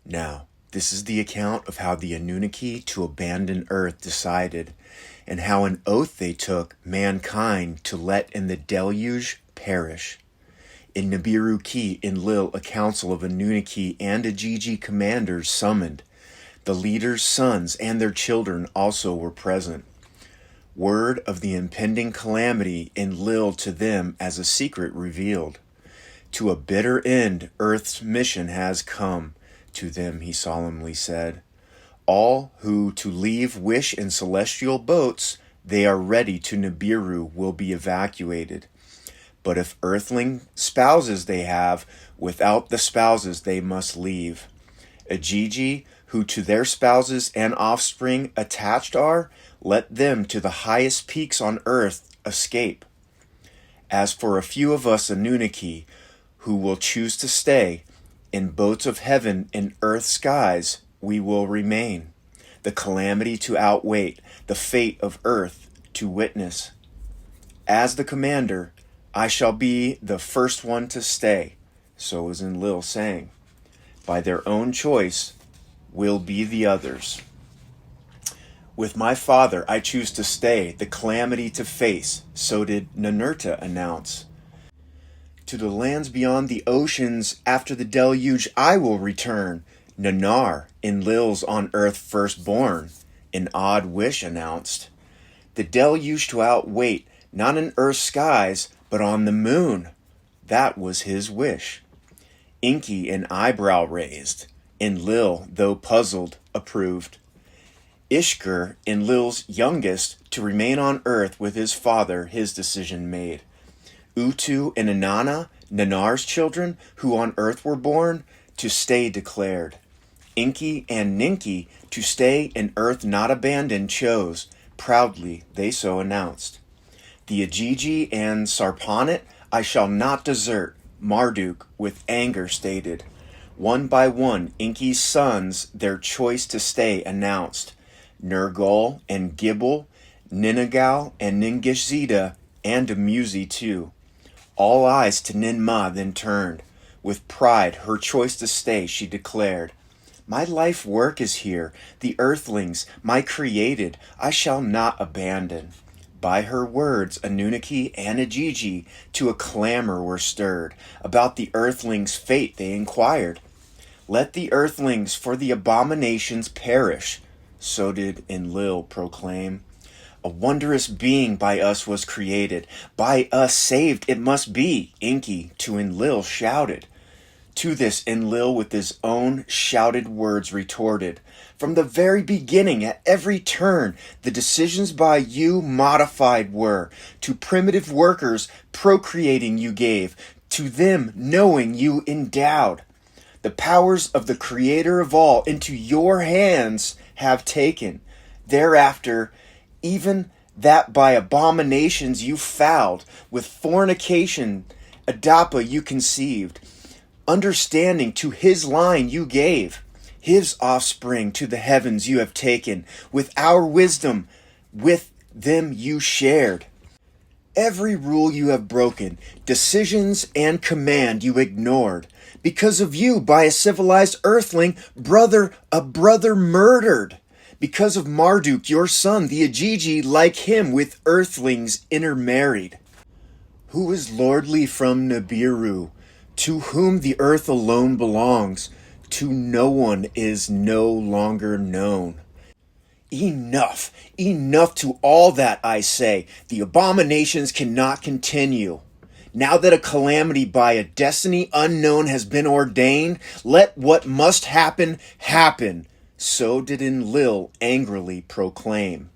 Now, this is the account of how the Anunnaki to abandon Earth decided, and how an oath they took mankind to let in the Deluge perish. In Nibiru Ki Enlil, a council of Anunnaki and Ajiji commanders summoned. The leaders' sons and their children also were present. Word of the impending calamity Enlil to them as a secret revealed. To a bitter end Earth's mission has come, to them he solemnly said. All who to leave wish in celestial boats, they are ready to Nibiru will be evacuated. But if earthling spouses they have, without the spouses they must leave. Ajiji, who to their spouses and offspring attached are, let them to the highest peaks on earth escape. As for a few of us Anunnaki, who will choose to stay, in boats of heaven in earth's skies we will remain, the calamity to outwait, the fate of earth to witness. As the commander, I shall be the first one to stay, so is Enlil saying. By their own choice will be the others. With my father I choose to stay, the calamity to face, so did Ninurta announce. To the lands beyond the oceans, after the deluge I will return. Nanar, Enlil's on earth firstborn, an odd wish announced. The deluge to outwait, not in earth's skies, but on the moon. That was his wish. Inky an eyebrow raised. Enlil, though puzzled, approved. Ishkur, Enlil's youngest, to remain on earth with his father, his decision made. Utu and Inanna, Nanar's children, who on earth were born, to stay declared. Inky and Ninki, to stay in earth not abandoned, chose. Proudly they so announced. The Ajiji and Sarpanit I shall not desert, Marduk with anger stated. One by one Inky's sons their choice to stay announced. Nergal and Gibble, Ninagal and Ningishzida, and Amuzi too. All eyes to Ninmah then turned. With pride her choice to stay she declared. My life work is here, the earthlings, my created, I shall not abandon. By her words, Anunnaki and Ajiji to a clamor were stirred. About the earthlings' fate they inquired. Let the earthlings for the abominations perish, so did Enlil proclaim. A wondrous being by us was created, by us saved it must be, Inky to Enlil shouted. To this Enlil with his own shouted words retorted. From the very beginning, at every turn, the decisions by you modified were. To primitive workers, procreating you gave. To them, knowing you endowed. The powers of the Creator of all into your hands have taken. Thereafter, even that by abominations you fouled, with fornication, Adapa you conceived. Understanding to his line you gave. His offspring to the heavens you have taken. With our wisdom, with them you shared. Every rule you have broken, decisions and command you ignored. Because of you, by a civilized earthling, a brother murdered. Because of Marduk, your son, the Ajiji, like him, with earthlings intermarried. Who is lordly from Nibiru, to whom the earth alone belongs, to no one is no longer known. Enough, enough to all that I say. The abominations cannot continue. Now that a calamity by a destiny unknown has been ordained, let what must happen, happen. So did Enlil angrily proclaim.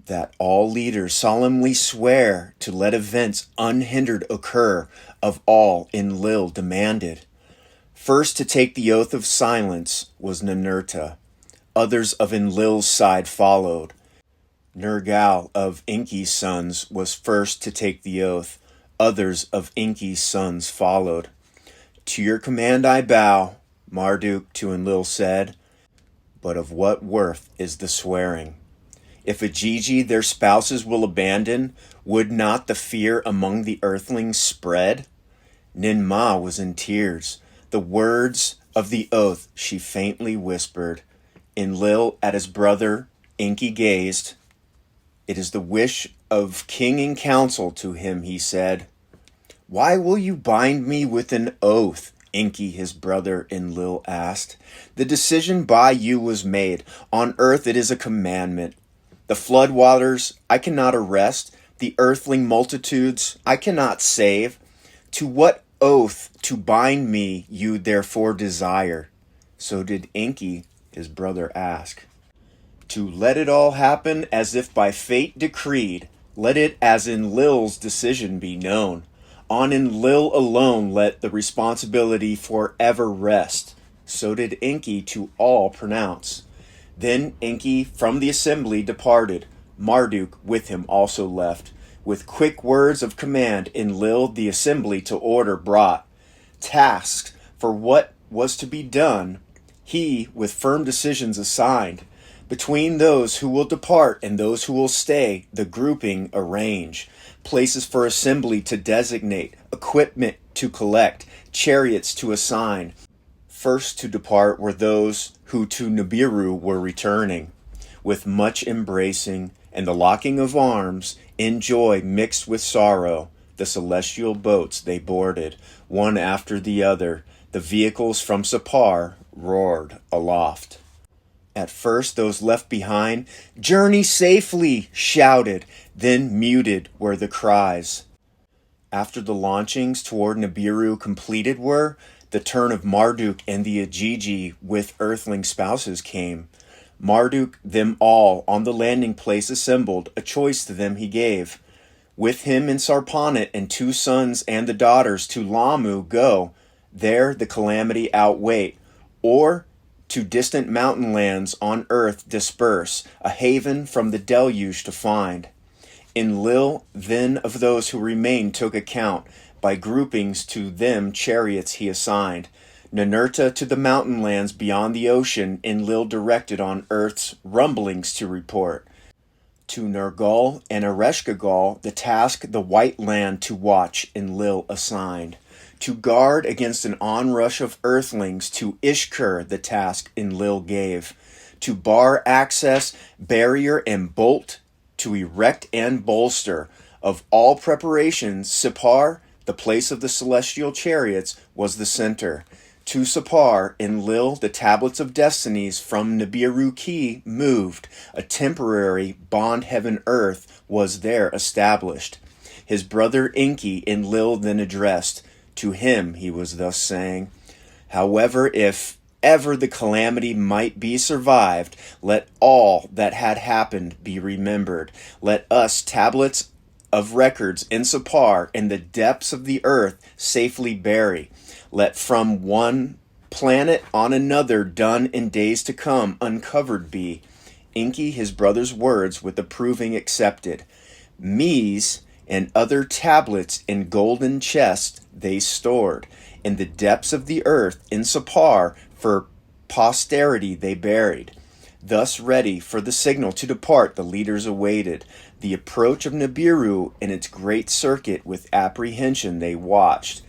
That all leaders solemnly swear to let events unhindered occur, of all Enlil demanded. First to take the oath of silence was Ninurta. Others of Enlil's side followed. Nergal of Inky's sons was first to take the oath. Others of Inky's sons followed. To your command I bow, Marduk to Enlil said. But of what worth is the swearing? If Ajiji their spouses will abandon, would not the fear among the earthlings spread? Ninmah was in tears. The words Of the oath she faintly whispered. Enlil at his brother Enki gazed. It is the wish of king in council, to him he said. Why will you bind me with an oath? Enki his brother Enlil asked. The decision by you was made. On earth it is a commandment. The flood waters I cannot arrest. The earthling multitudes I cannot save. To what oath to bind me you therefore desire? So did Enki his brother ask. To let it all happen as if by fate decreed. Let it as Enlil's decision be known. On Enlil alone let the responsibility forever rest. So did Enki to all pronounce. Then Enki from the assembly departed. Marduk with him also left. With quick words of command Enlil the assembly to order brought. Tasks for what was to be done, he with firm decisions assigned. Between those who will depart and those who will stay, the grouping arrange. Places for assembly to designate, equipment to collect, chariots to assign. First to depart were those who to Nibiru were returning. With much embracing and the locking of arms, in joy mixed with sorrow, the celestial boats they boarded, one after the other. The vehicles from Sapar roared aloft. At first those left behind, journey safely, shouted, then muted were the cries. After the launchings toward Nibiru completed were, the turn of Marduk and the Ajiji with earthling spouses came. Marduk them all on the landing place assembled, a choice to them he gave. With him in Sarpanit and 2 sons and the daughters to Lamu go, there the calamity outwait, or to distant mountain lands on earth disperse, a haven from the deluge to find. Enlil then of those who remained took account, by groupings to them chariots he assigned. Ninurta to the mountain lands beyond the ocean, Enlil directed on earth's rumblings to report. To Nergal and Ereshkigal the task the white land to watch Enlil assigned. To guard against an onrush of earthlings, to Ishkur the task Enlil gave. To bar access, barrier, and bolt, to erect and bolster. Of all preparations, Sipar, the place of the celestial chariots, was the center. To Sapar, Enlil, the tablets of destinies from Nibiru Key moved. A temporary bond heaven earth was there established. His brother Enki Enlil then addressed. To him he was thus saying, however, if ever the calamity might be survived, let all that had happened be remembered. Let us tablets of records in Sapar in the depths of the earth safely bury. Let from one planet on another done in days to come uncovered be. Enki his brother's words with approving accepted. Mies and other tablets in golden chests they stored. In the depths of the earth in Sapar for posterity they buried. Thus ready for the signal to depart the leaders awaited. The approach of Nibiru in its great circuit with apprehension they watched.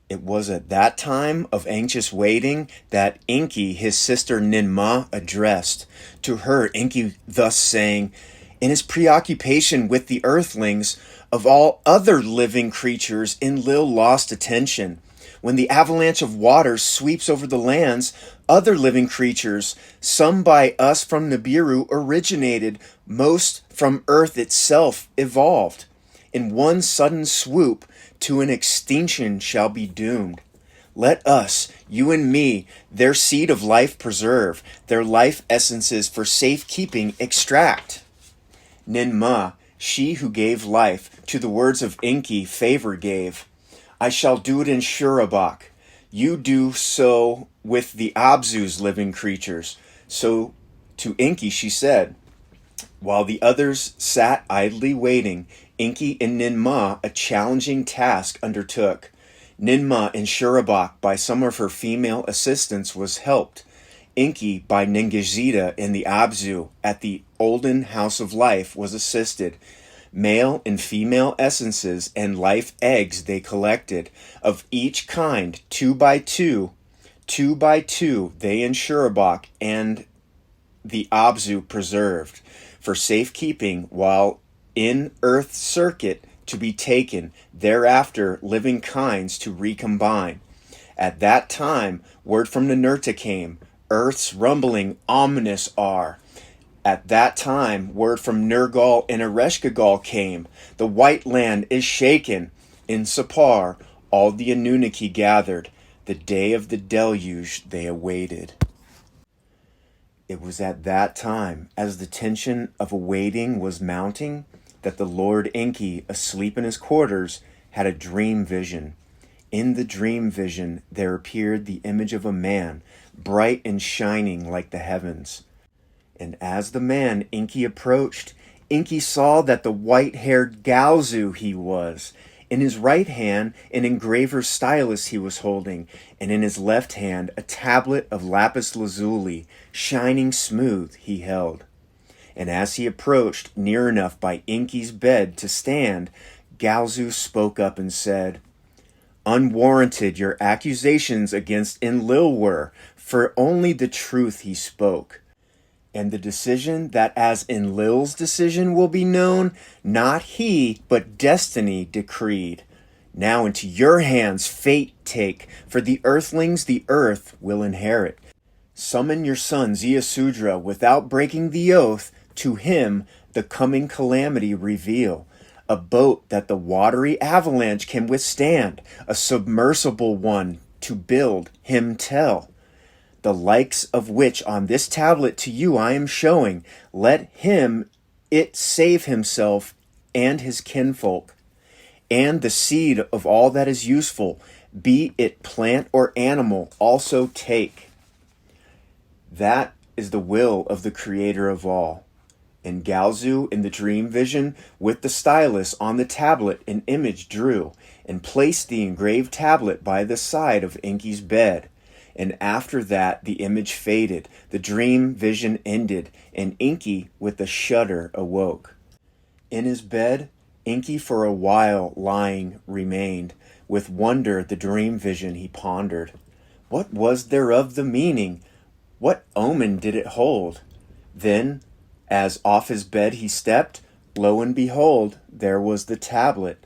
It was at that time of anxious waiting that Enki his sister Ninmah addressed. To her Enki thus saying, in his preoccupation with the earthlings, of all other living creatures Enlil lost attention. When the avalanche of waters sweeps over the lands, other living creatures, some by us from Nibiru originated, most from earth itself evolved. In one sudden swoop, to an extinction shall be doomed. Let us, you and me, their seed of life preserve, their life essences for safekeeping extract. Ninmah, she who gave life, to the words of Enki favor gave. I shall do it in Shurabak. You do so with the Abzu's living creatures. So to Enki she said, while the others sat idly waiting, Enki and Ninmah a challenging task undertook. Ninmah in Shurabak by some of her female assistants was helped. Enki by Ningishzida in the Abzu at the olden house of life was assisted. Male and female essences and life eggs they collected, of each kind 2 by 2, 2 by 2 they in Shurabak and the Abzu preserved, for safekeeping while in Earth's circuit to be taken, thereafter living kinds to recombine. At that time, word from Ninurta came, Earth's rumbling ominous are. At that time, word from Nergal and Ereshkigal came, the white land is shaken. In Sapar, all the Anunnaki gathered, the day of the deluge they awaited. It was at that time, as the tension of awaiting was mounting, that the Lord Enki, asleep in his quarters, had a dream vision. In the dream vision there appeared the image of a man, bright and shining like the heavens. And as the man Enki approached, Enki saw that the white-haired Galzu he was. In his right hand an engraver's stylus he was holding, and in his left hand a tablet of lapis lazuli, shining smooth, he held. And as he approached near enough by Enki's bed to stand, Galzu spoke up and said, "Unwarranted your accusations against Enlil were, for only the truth he spoke. And the decision that as Enlil's decision will be known, not he, but destiny decreed. Now into your hands fate take, for the earthlings the earth will inherit. Summon your son Ziasudra without breaking the oath, to him the coming calamity reveal. A boat that the watery avalanche can withstand, a submersible one to build him tell. The likes of which on this tablet to you I am showing, let him it save himself and his kinfolk, and the seed of all that is useful, be it plant or animal, also take." That is the will of the Creator of all. And Galzu in the dream vision with the stylus on the tablet an image drew, and placed the engraved tablet by the side of Enki's bed. And after that the image faded, the dream vision ended, and Enki with a shudder awoke. In his bed, Enki for a while lying remained. With wonder the dream vision he pondered. What was thereof the meaning? What omen did it hold? Then, as off his bed he stepped, lo and behold, there was the tablet.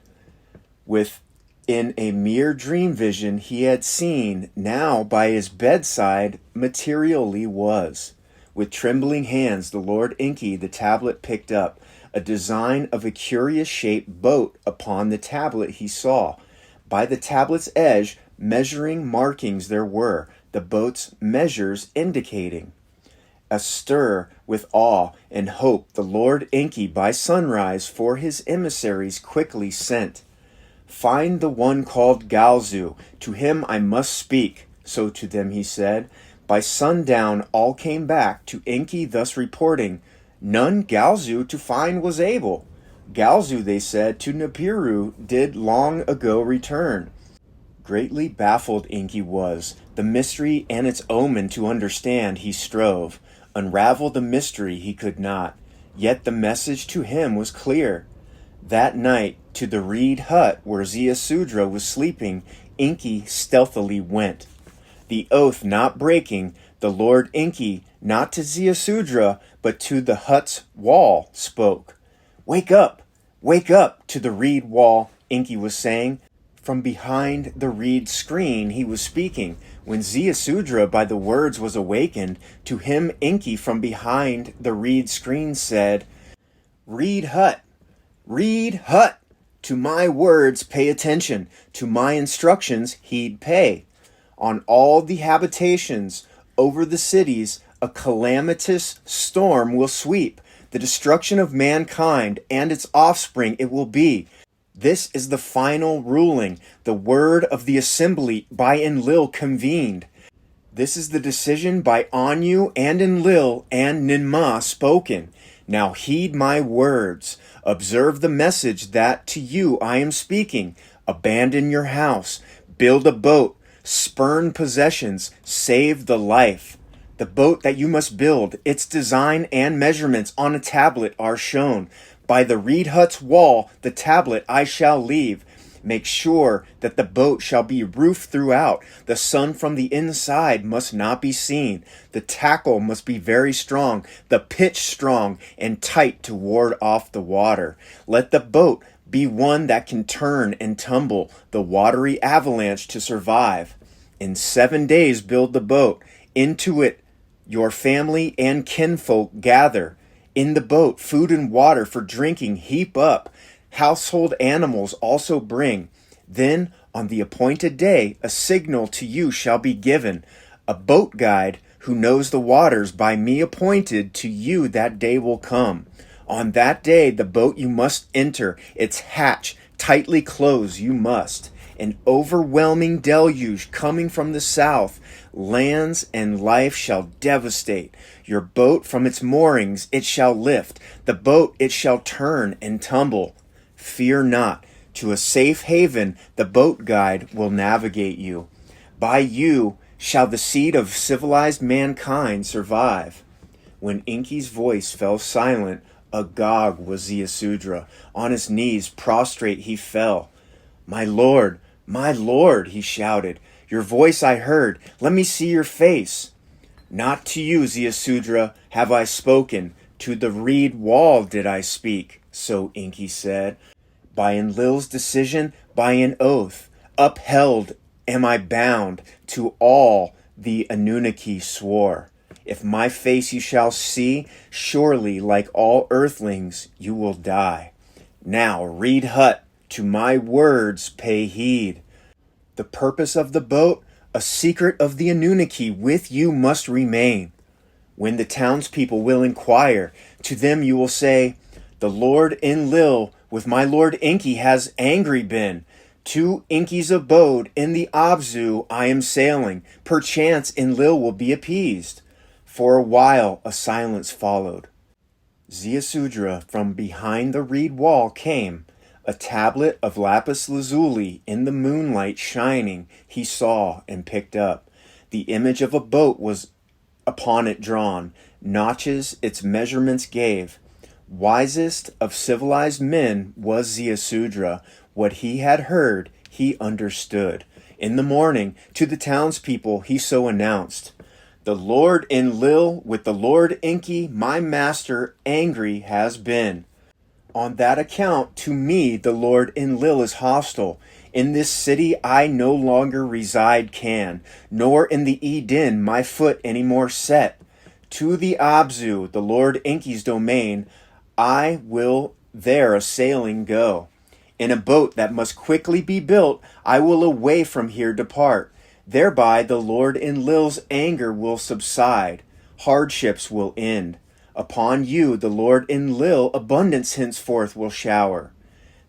Within a mere dream vision he had seen, now by his bedside materially was. With trembling hands the Lord Enki the tablet picked up. A design of a curious shaped boat upon the tablet he saw. By the tablet's edge measuring markings there were, the boat's measures indicating. Astir with awe and hope the Lord Enki by sunrise for his emissaries quickly sent. "Find the one called Galzu, to him I must speak," so to them he said. By sundown all came back to Enki thus reporting, "None Galzu to find was able." Galzu, they said, to Nibiru did long ago return. Greatly baffled Enki was, the mystery and its omen to understand he strove. Unravel the mystery he could not, yet the message to him was clear. That night, to the reed hut where Ziasudra was sleeping, Enki stealthily went. The oath not breaking, the Lord Enki, not to Ziasudra, but to the hut's wall, spoke. Wake up, to the reed wall, Enki was saying. From behind the reed screen he was speaking. When Ziasudra by the words was awakened, to him Enki from behind the reed screen said, Reed hut, to my words pay attention, to my instructions heed pay. On all the habitations over the cities a calamitous storm will sweep, the destruction of mankind and its offspring it will be. This is the final ruling, the word of the assembly by Enlil convened. This is the decision by Anu and Enlil and Ninmah spoken. Now heed my words. Observe the message that to you I am speaking. Abandon your house. Build a boat. Spurn possessions. Save the life. The boat that you must build, its design and measurements on a tablet are shown. By the reed hut's wall, the tablet I shall leave. Make sure that the boat shall be roofed throughout. The sun from the inside must not be seen. The tackle must be very strong, the pitch strong and tight to ward off the water. Let the boat be one that can turn and tumble the watery avalanche to survive. In 7 days build the boat. Into it your family and kinfolk gather. In the boat food and water for drinking heap up. Household animals also bring. Then on the appointed day a signal to you shall be given. A boat guide who knows the waters by me appointed to you that day will come. On that day the boat you must enter, its hatch tightly close you must. An overwhelming deluge coming from the south, lands and life shall devastate. Your boat from its moorings it shall lift, the boat it shall turn and tumble. Fear not, to a safe haven the boat guide will navigate you. By you shall the seed of civilized mankind survive. When Enki's voice fell silent, agog was Ziusudra. On his knees prostrate he fell. My lord, he shouted. Your voice I heard. Let me see your face. Not to you, Ziusudra, have I spoken. To the reed wall did I speak. So Enki said. By Enlil's decision, by an oath, upheld am I bound. To all the Anunnaki swore. If my face you shall see, surely like all earthlings you will die. Now, reed hut, to my words pay heed. The purpose of the boat, a secret of the Anunnaki, with you must remain. When the townspeople will inquire, to them you will say, the Lord Enlil with my Lord Enki has angry been. To Enki's abode in the Abzu I am sailing. Perchance Enlil will be appeased. For a while a silence followed. Ziusudra from behind the reed wall came. A tablet of lapis lazuli in the moonlight shining he saw and picked up. The image of a boat was upon it drawn. Notches its measurements gave. Wisest of civilized men was Ziusudra. What he had heard, he understood. In the morning, to the townspeople he so announced. The Lord Enlil with the Lord Enki, my master, angry has been. On that account, to me the Lord Enlil is hostile. In this city I no longer reside can, nor in the Eden my foot any more set. To the Abzu, the Lord Enki's domain, I will there a-sailing go. In a boat that must quickly be built, I will away from here depart. Thereby the Lord Enlil's anger will subside. Hardships will end. Upon you the Lord Enlil abundance henceforth will shower.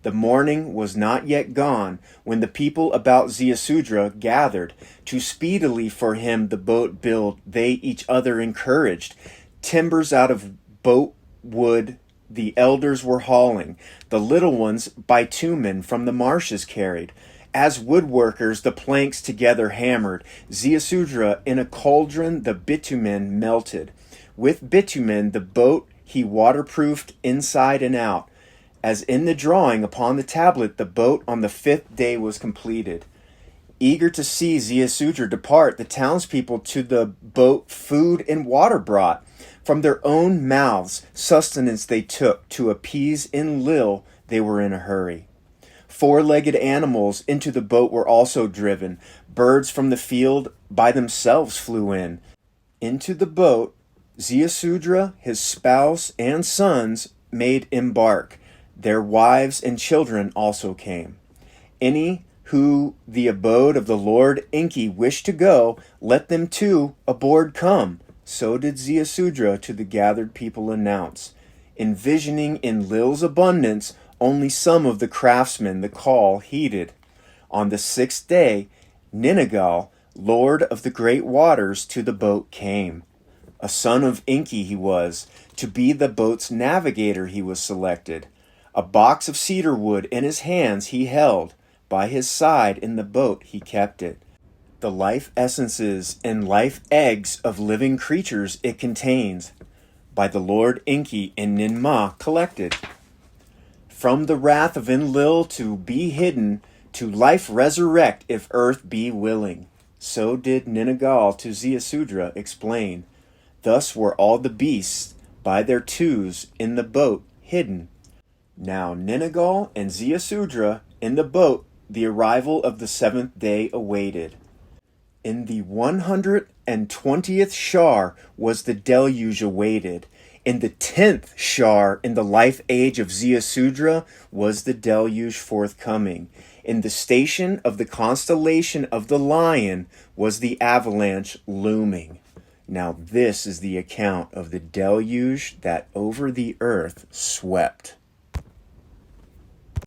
The morning was not yet gone when the people about Ziusudra gathered. To speedily for him the boat build they each other encouraged. Timbers out of boat wood the elders were hauling. The little ones bitumen from the marshes carried. As woodworkers the planks together hammered. Ziusudra in a cauldron the bitumen melted. With bitumen the boat he waterproofed inside and out. As in the drawing upon the tablet, the boat on the 5th day was completed. Eager to see Ziusudra depart, the townspeople to the boat food and water brought. From their own mouths sustenance they took. To appease Enlil they were in a hurry. 4-legged animals into the boat were also driven. Birds from the field by themselves flew in. Into the boat Ziusudra, his spouse, and sons made embark. Their wives and children also came. Any who the abode of the Lord Enki wished to go, let them too aboard come. So did Ziusudra to the gathered people announce. Envisioning Enlil's abundance, only some of the craftsmen the call heeded. On the 6th day, Ninagal, lord of the great waters, to the boat came. A son of Enki he was. To be the boat's navigator he was selected. A box of cedar wood in his hands he held. By his side in the boat he kept it. The life essences and life eggs of living creatures it contains. By the Lord Enki in Ninmah collected. From the wrath of Enlil to be hidden, To life resurrect if earth be willing. So did Ninagal to Ziusudra explain. Thus were all the beasts by their twos in the boat hidden. Now Ninagal and Ziusudra in the boat the arrival of the 7th day awaited. In the 120th Shar was the deluge awaited. In the 10th Shar in the life age of Ziusudra was the deluge forthcoming. In the station of the constellation of the Lion was the avalanche looming. Now this is the account of the deluge that over the earth swept.